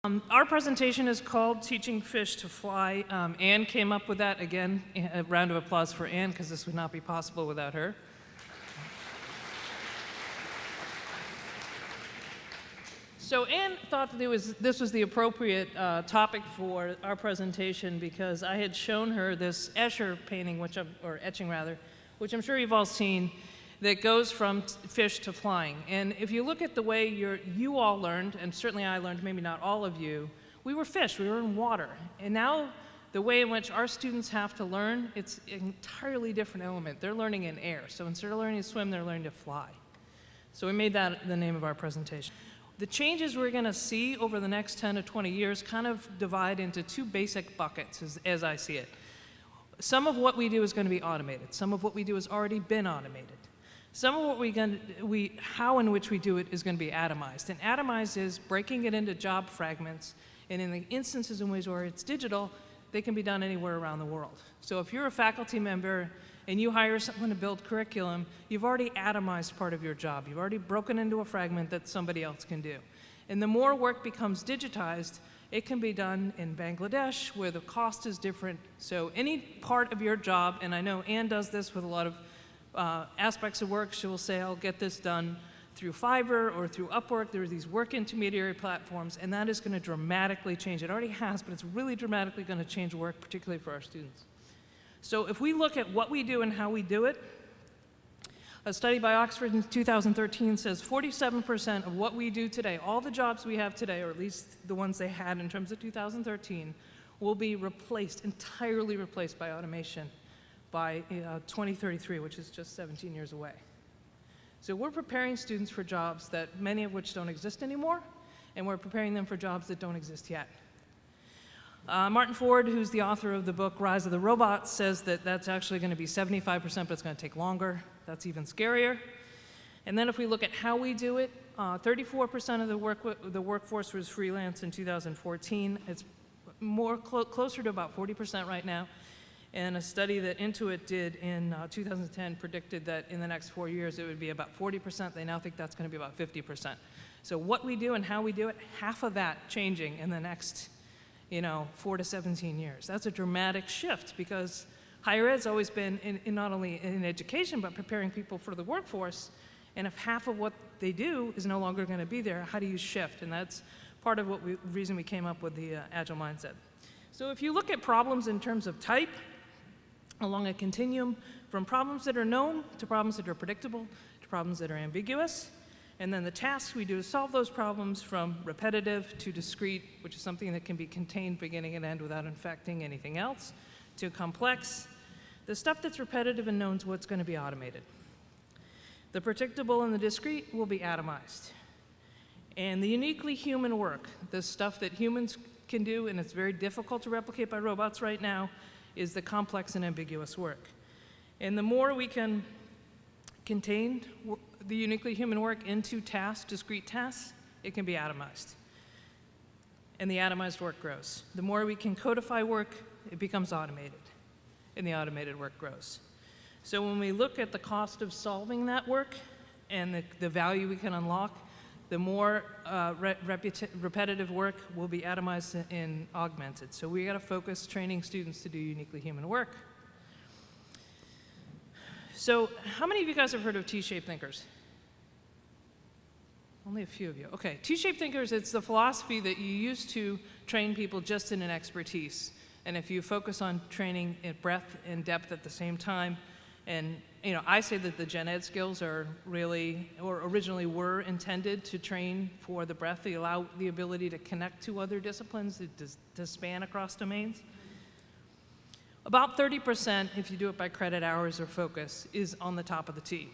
Our presentation is called Teaching Fish to Fly. Anne came up with that. Again, a round of applause for Anne, because this would not be possible without her. So Anne thought that this was the appropriate topic for our presentation, because I had shown her this Escher painting, or etching rather, which I'm sure you've all seen, that goes from fish to flying. And if you look at the way you all learned, and certainly I learned, maybe not all of you, we were fish, we were in water. And now the way in which our students have to learn, it's an entirely different element. They're learning in air. So instead of learning to swim, they're learning to fly. So we made that the name of our presentation. The changes we're going to see over the next 10 to 20 years kind of divide into two basic buckets, as I see it. Some of what we do is going to be automated. Some of what we do has already been automated. Some of what how in which we do it is going to be atomized. And atomized is breaking it into job fragments, and in the instances in ways where it's digital, they can be done anywhere around the world. So if you're a faculty member and you hire someone to build curriculum, you've already atomized part of your job. You've already broken into a fragment that somebody else can do. And the more work becomes digitized, it can be done in Bangladesh, where the cost is different. So any part of your job, and I know Anne does this with a lot of aspects of work, she will say, I'll get this done through Fiverr or through Upwork. There are these work intermediary platforms, and that is going to dramatically change. It already has, but it's really dramatically going to change work, particularly for our students. So if we look at what we do and how we do it, a study by Oxford in 2013 says 47% of what we do today, all the jobs we have today, or at least the ones they had in terms of 2013, will be replaced, entirely replaced by automation by 2033, which is just 17 years away. So we're preparing students for jobs that many of which don't exist anymore, and we're preparing them for jobs that don't exist yet. Martin Ford, who's the author of the book Rise of the Robots, says that that's actually going to be 75%, but it's going to take longer. That's even scarier. And then if we look at how we do it, 34% of the workforce was freelance in 2014. It's closer to about 40% right now. And a study that Intuit did in 2010 predicted that in the next 4 years it would be about 40%. They now think that's going to be about 50%. So what we do and how we do it, half of that changing in the next 4 to 17 years. That's a dramatic shift, because higher ed's always been in not only in education, but preparing people for the workforce. And if half of what they do is no longer going to be there, how do you shift? And that's part of the reason we came up with the Agile Mindset. So if you look at problems in terms of type, along a continuum from problems that are known to problems that are predictable to problems that are ambiguous. And then the tasks we do to solve those problems, from repetitive to discrete, which is something that can be contained beginning and end without infecting anything else, to complex. The stuff that's repetitive and known is what's going to be automated. The predictable and the discrete will be atomized. And the uniquely human work, the stuff that humans can do, and it's very difficult to replicate by robots right now, is the complex and ambiguous work. And the more we can contain the uniquely human work into tasks, discrete tasks, it can be atomized. And the atomized work grows. The more we can codify work, it becomes automated, and the automated work grows. So when we look at the cost of solving that work and the value we can unlock, the more repetitive work will be atomized and augmented. So we got to focus training students to do uniquely human work. So how many of you guys have heard of T-shaped thinkers? Only a few of you. Okay, T-shaped thinkers, it's the philosophy that you use to train people just in an expertise. And if you focus on training in breadth and depth at the same time, and I say that the gen ed skills are really, or originally were intended to train for the breadth. They allow the ability to connect to other disciplines, to span across domains. About 30%, if you do it by credit hours or focus, is on the top of the T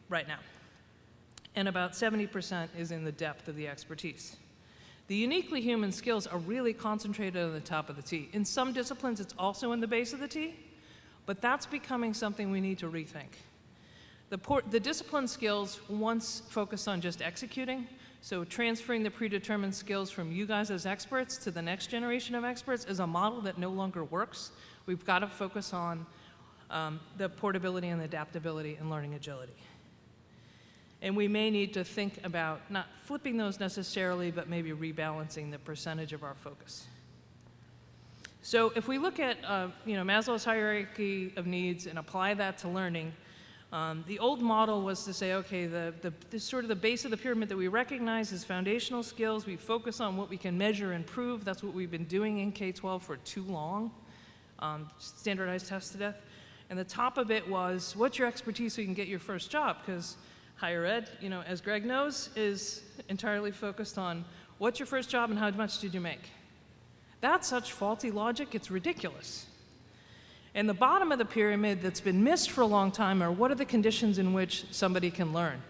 right now. And about 70% is in the depth of the expertise. The uniquely human skills are really concentrated on the top of the T. In some disciplines, it's also in the base of the T, but that's becoming something we need to rethink. The discipline skills once focused on just executing, so transferring the predetermined skills from you guys as experts to the next generation of experts is a model that no longer works. We've got to focus on the portability and the adaptability and learning agility. And we may need to think about not flipping those necessarily, but maybe rebalancing the percentage of our focus. So if we look at Maslow's hierarchy of needs and apply that to learning, the old model was to say, okay, the sort of the base of the pyramid that we recognize is foundational skills. We focus on what we can measure and prove. That's what we've been doing in K-12 for too long, standardized tests to death. And the top of it was, what's your expertise so you can get your first job? Because higher ed, as Greg knows, is entirely focused on what's your first job and how much did you make? That's such faulty logic, it's ridiculous. And the bottom of the pyramid that's been missed for a long time are what are the conditions in which somebody can learn?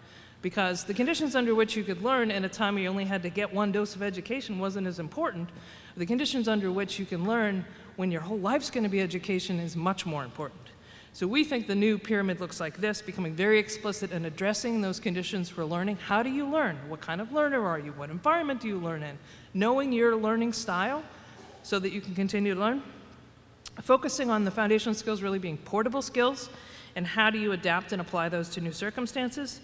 Because the conditions under which you could learn in a time where you only had to get one dose of education wasn't as important. The conditions under which you can learn when your whole life's going to be education is much more important. So we think the new pyramid looks like this, becoming very explicit and addressing those conditions for learning. How do you learn? What kind of learner are you? What environment do you learn in? Knowing your learning style so that you can continue to learn. Focusing on the foundational skills really being portable skills, and how do you adapt and apply those to new circumstances.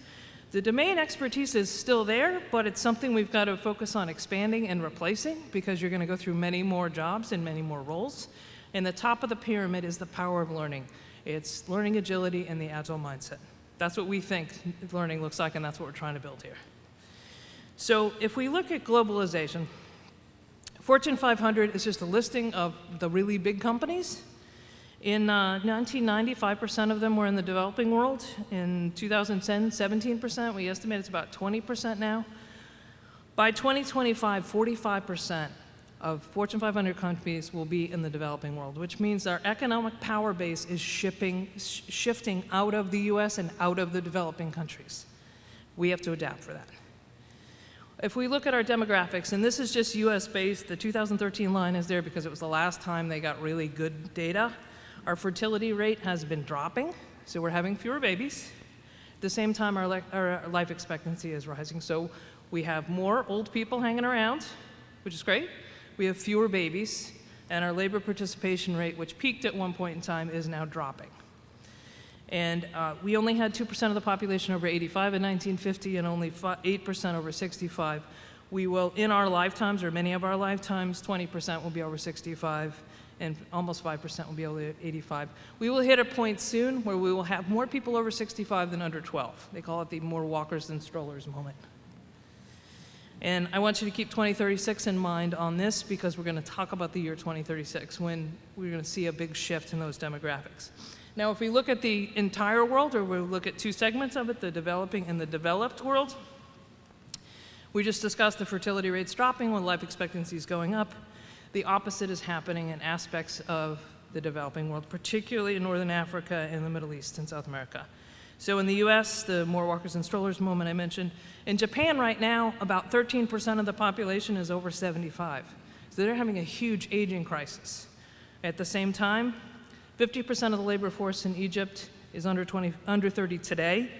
The domain expertise is still there, but it's something we've got to focus on expanding and replacing because you're going to go through many more jobs and many more roles. And the top of the pyramid is the power of learning. It's learning agility and the Agile mindset. That's what we think learning looks like, and that's what we're trying to build here. So if we look at globalization, Fortune 500 is just a listing of the really big companies. In 1990, 5% of them were in the developing world. In 2010, 17%. We estimate it's about 20% now. By 2025, 45% of Fortune 500 companies will be in the developing world, which means our economic power base is shifting out of the US and out of the developing countries. We have to adapt for that. If we look at our demographics, and this is just US based, the 2013 line is there because it was the last time they got really good data. Our fertility rate has been dropping, so we're having fewer babies. At the same time, our life expectancy is rising, so we have more old people hanging around, which is great. We have fewer babies, and our labor participation rate, which peaked at one point in time, is now dropping. And we only had 2% of the population over 85 in 1950 and only 8% over 65. We will, in our lifetimes, or many of our lifetimes, 20% will be over 65 and almost 5% will be over 85. We will hit a point soon where we will have more people over 65 than under 12. They call it the more walkers than strollers moment. And I want you to keep 2036 in mind on this because we're going to talk about the year 2036 when we're going to see a big shift in those demographics. Now, if we look at the entire world, or we look at two segments of it, the developing and the developed world, we just discussed the fertility rates dropping when life expectancy is going up. The opposite is happening in aspects of the developing world, particularly in Northern Africa and the Middle East and South America. So in the US, the more walkers and strollers moment I mentioned. In Japan right now, about 13% of the population is over 75. So they're having a huge aging crisis. At the same time, 50% of the labor force in Egypt is under 30 today,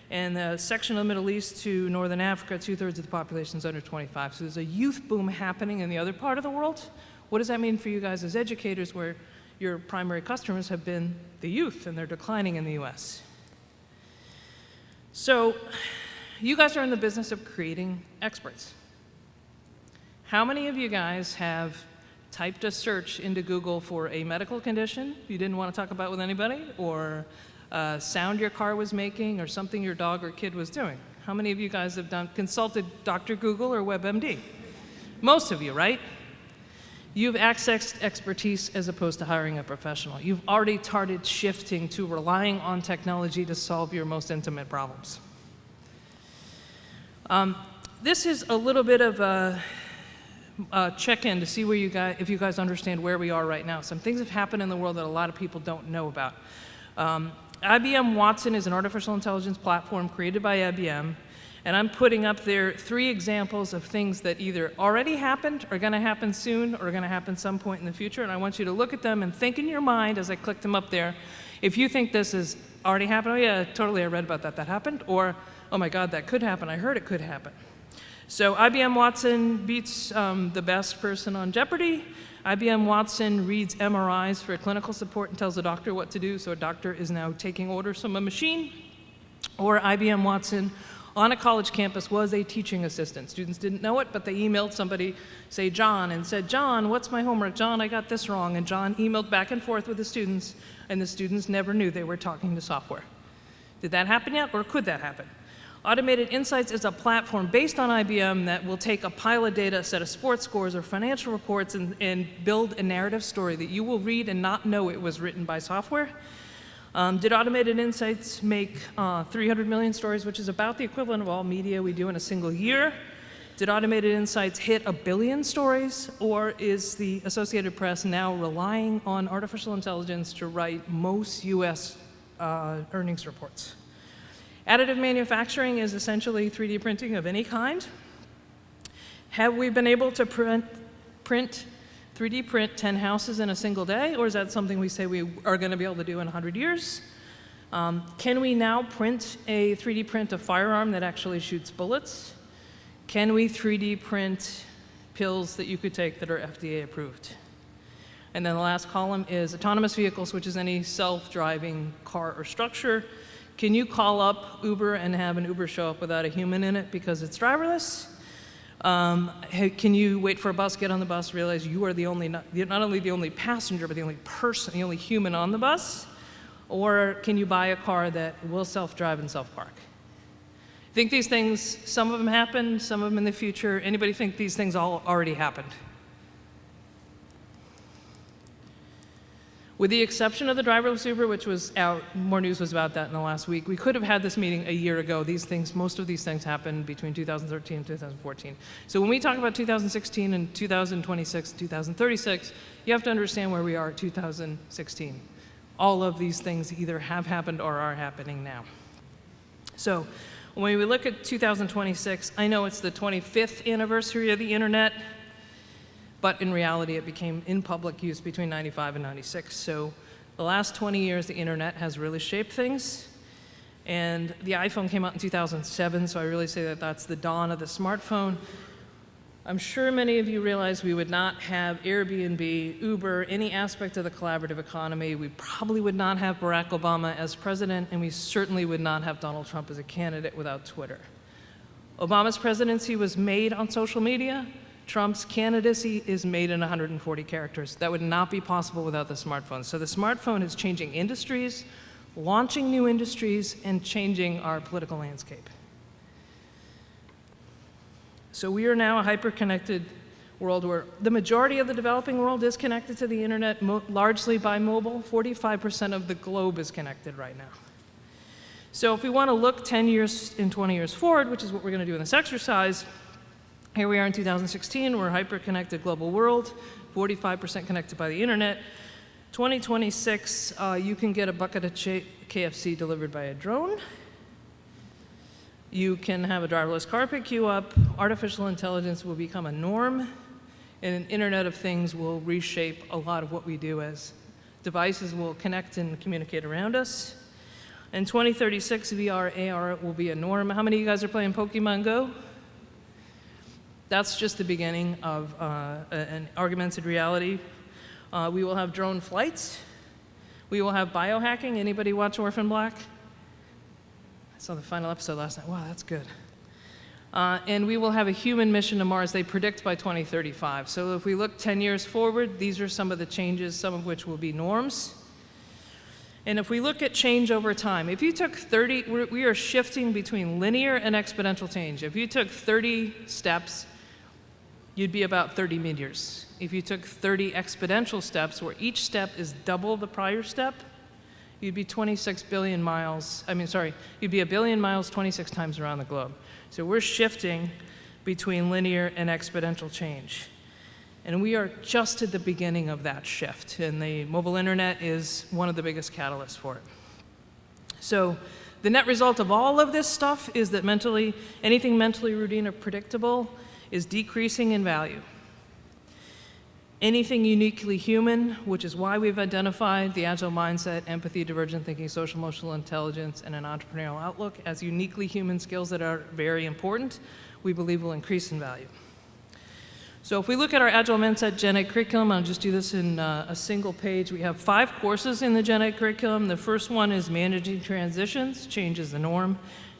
and the section of the Middle East to Northern Africa, 2/3 of the population is under 25. So there's a youth boom happening in the other part of the world. What does that mean for you guys as educators where your primary customers have been the youth and they're declining in the US? So you guys are in the business of creating experts. How many of you guys have typed a search into Google for a medical condition you didn't want to talk about with anybody, or a sound your car was making, or something your dog or kid was doing? How many of you guys have consulted Dr. Google or WebMD? Most of you, right? You've accessed expertise as opposed to hiring a professional. You've already started shifting to relying on technology to solve your most intimate problems. This is a little bit of a check-in to see where if you guys understand where we are right now. Some things have happened in the world that a lot of people don't know about. IBM Watson is an artificial intelligence platform created by IBM, and I'm putting up there 3 examples of things that either already happened, are going to happen soon, or are going to happen some point in the future, and I want you to look at them and think in your mind as I click them up there. If you think this has already happened, oh yeah, totally, I read about that, that happened, or oh my God, that could happen, I heard it could happen. So IBM Watson beats the best person on Jeopardy. IBM Watson reads MRIs for clinical support and tells the doctor what to do, so a doctor is now taking orders from a machine. Or IBM Watson on a college campus was a teaching assistant. Students didn't know it, but they emailed somebody, say John, and said, John, what's my homework? John, I got this wrong. And John emailed back and forth with the students, and the students never knew they were talking to software. Did that happen yet, or could that happen? Automated Insights is a platform based on IBM that will take a pile of data, a set of sports scores or financial reports, and build a narrative story that you will read and not know it was written by software. Did Automated Insights make 300 million stories, which is about the equivalent of all media we do in a single year? Did Automated Insights hit 1 billion stories, or is the Associated Press now relying on artificial intelligence to write most US earnings reports? Additive manufacturing is essentially 3D printing of any kind. Have we been able to 3D print 10 houses in a single day, or is that something we say we are going to be able to do in 100 years? Can we now print a 3D print a firearm that actually shoots bullets? Can we 3D print pills that you could take that are FDA approved? And then the last column is autonomous vehicles, which is any self-driving car or structure. Can you call up Uber and have an Uber show up without a human in it because it's driverless? Can you wait for a bus, get on the bus, realize you are not only the only passenger, but the only person, the only human on the bus? Or can you buy a car that will self-drive and self-park? I think these things, some of them happened, some of them in the future. Anybody think these things all already happened? With the exception of the driverless Uber, which was out, more news was about that in the last week. We could have had this meeting a year ago. Most of these things happened between 2013 and 2014. So when we talk about 2016 and 2026, 2036, you have to understand where we are at 2016. All of these things either have happened or are happening now. So when we look at 2026, I know it's the 25th anniversary of the internet, but in reality, it became in public use between 95 and 96. So the last 20 years, the internet has really shaped things. And the iPhone came out in 2007, so I really say that that's the dawn of the smartphone. I'm sure many of you realize we would not have Airbnb, Uber, any aspect of the collaborative economy. We probably would not have Barack Obama as president, and we certainly would not have Donald Trump as a candidate without Twitter. Obama's presidency was made on social media. Trump's candidacy is made in 140 characters. That would not be possible without the smartphone. So the smartphone is changing industries, launching new industries, and changing our political landscape. So we are now a hyper-connected world where the majority of the developing world is connected to the internet, largely by mobile. 45% of the globe is connected right now. So if we want to look 10 years and 20 years forward, which is what we're going to do in this exercise, here we are in 2016, we're a hyper-connected global world, 45% connected by the internet. 2026, you can get a bucket of KFC delivered by a drone. You can have a driverless car pick you up. Artificial intelligence will become a norm, and an Internet of Things will reshape a lot of what we do as devices will connect and communicate around us. In 2036, VR, AR will be a norm. How many of you guys are playing Pokemon Go? That's just the beginning of an augmented reality. We will have drone flights. We will have biohacking. Anybody watch Orphan Black? I saw the final episode last night. Wow, that's good. And we will have a human mission to Mars, they predict, by 2035. So if we look 10 years forward, these are some of the changes, some of which will be norms. And if we look at change over time, if you took 30, we are shifting between linear and exponential change. If you took 30 steps, you'd be about 30 meteors. If you took 30 exponential steps, where each step is double the prior step, you'd be 26 billion miles, you'd be 1 billion miles 26 times around the globe. So we're shifting between linear and exponential change. And we are just at the beginning of that shift, and the mobile internet is one of the biggest catalysts for it. So the net result of all of this stuff is that anything mentally routine or predictable is decreasing in value. Anything uniquely human, which is why we've identified the Agile Mindset, empathy, divergent thinking, social emotional intelligence, and an entrepreneurial outlook as uniquely human skills that are very important, we believe will increase in value. So if we look at our Agile Mindset Gen Ed curriculum, I'll just do this in a single page. We have 5 courses in the Gen Ed curriculum. The first one is Managing Transitions, Change is the Norm.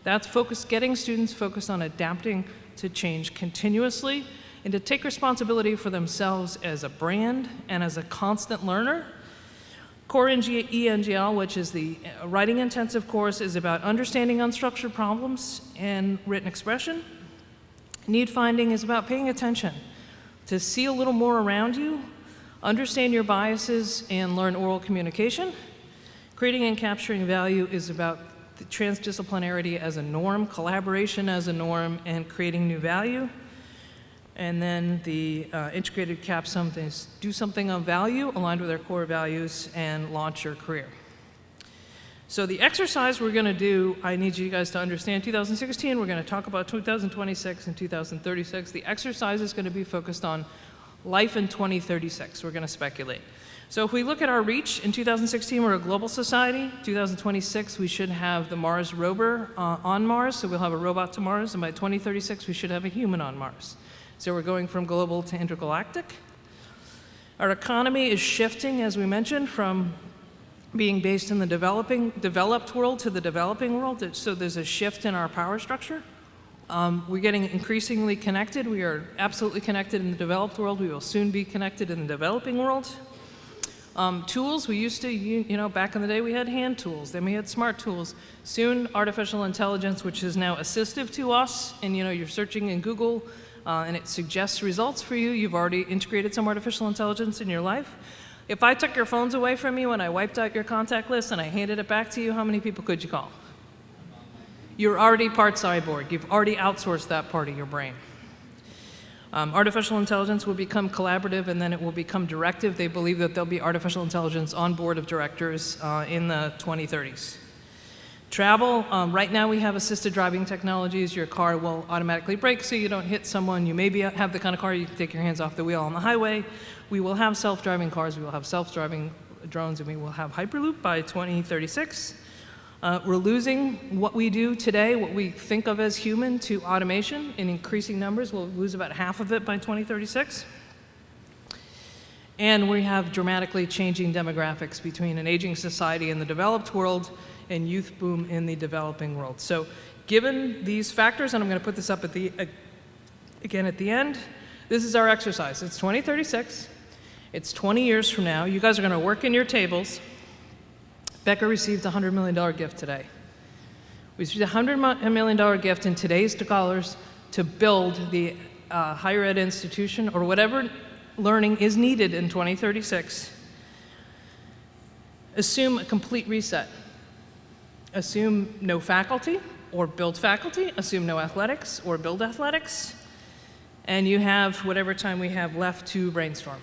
That's getting students focused on adapting to change continuously and to take responsibility for themselves as a brand and as a constant learner. Core ENGL, which is the writing intensive course, is about understanding unstructured problems and written expression. Need finding is about paying attention to see a little more around you, understand your biases, and learn oral communication. Creating and capturing value is about the transdisciplinarity as a norm, collaboration as a norm, and creating new value. And then the integrated capsum is do something of value aligned with our core values and launch your career. So the exercise we're going to do, I need you guys to understand 2016. We're going to talk about 2026 and 2036. The exercise is going to be focused on life in 2036. We're going to speculate. So if we look at our reach, in 2016 we're a global society. 2026 we should have the Mars rover on Mars, so we'll have a robot to Mars, and by 2036 we should have a human on Mars. So we're going from global to intergalactic. Our economy is shifting, as we mentioned, from being based in the developed world to the developing world. So there's a shift in our power structure. We're getting increasingly connected. We are absolutely connected in the developed world. We will soon be connected in the developing world. Tools, we used to, back in the day we had hand tools, then we had smart tools. Soon artificial intelligence, which is now assistive to us, and you're searching in Google, and it suggests results for you. You've already integrated some artificial intelligence in your life. If I took your phones away from you and I wiped out your contact list and I handed it back to you, how many people could you call? You're already part cyborg. You've already outsourced that part of your brain. Artificial intelligence will become collaborative, and then it will become directive. They believe that there'll be artificial intelligence on board of directors in the 2030s. Travel, right now we have assisted driving technologies. Your car will automatically brake so you don't hit someone. You maybe have the kind of car you can take your hands off the wheel on the highway. We will have self-driving cars, we will have self-driving drones, and we will have Hyperloop by 2036. We're losing what we do today, what we think of as human, to automation in increasing numbers. We'll lose about half of it by 2036. And we have dramatically changing demographics between an aging society in the developed world and youth boom in the developing world. So given these factors, and I'm going to put this up again at the end, this is our exercise. It's 2036. It's 20 years from now. You guys are going to work in your tables. Becker received a $100 million gift today. We received a $100 million gift in today's dollars to build the higher ed institution or whatever learning is needed in 2036. Assume a complete reset. Assume no faculty or build faculty. Assume no athletics or build athletics. And you have whatever time we have left to brainstorm.